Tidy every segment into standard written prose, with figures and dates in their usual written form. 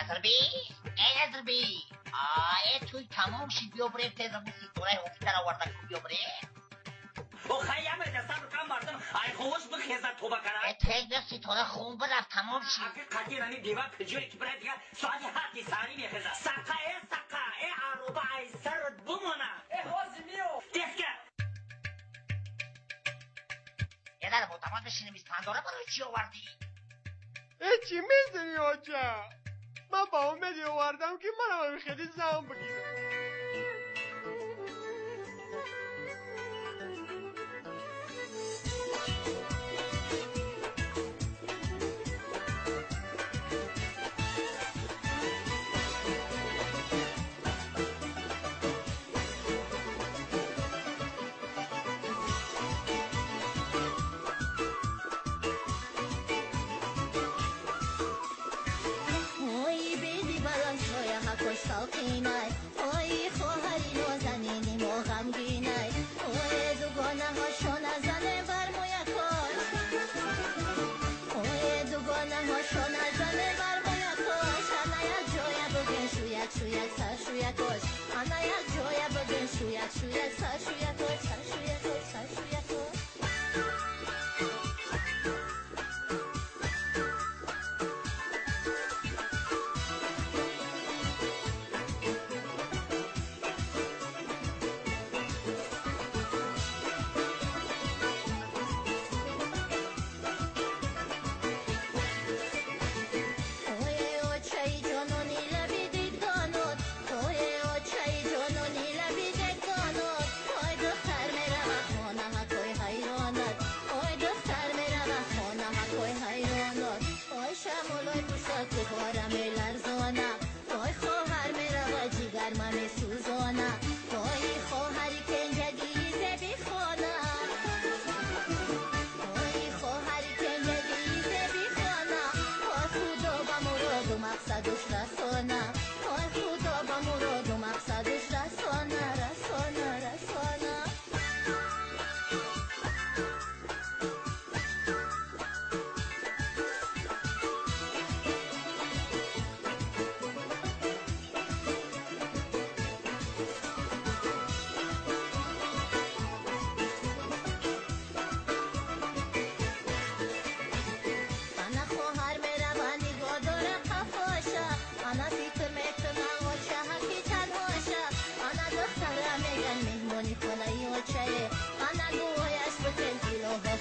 نظربی نظربی توی تمام شی بیا بریم تیز موسی دوره هفته را ورده کن بیا بریم خیلی صبر کن مردم ای خوش بخیزه تو بکره تیز نفسی توره خون برفت تمام شی حقیقتی رانی دیوه پجوری که برای دیگه ساعتی حتی ساری میخیزه سقه ای عروبه ای سرت بمونه ای حوزی میو دفکه یه در معتمد بشینیم ایستانداره برای چی آوردی؟ چی میزنی آجا؟ من با امیدی آوردم که منم هم خیلی زمان بگیرم ساقینای اوی خواهری نازنینی و غمگینای اوی دوگانه هاشو نزنه بر موی کاش اوی دوگانه هاشو نزنه بر موی کاش انا یک جای بگن شویک سر شویکاش انا یک جای بگن شویک سر شویکاش سر شویکاش سر شویکاش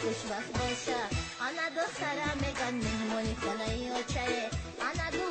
خوشبخت باشه انا دخترم میگن مهمونی خونه ای و چه انا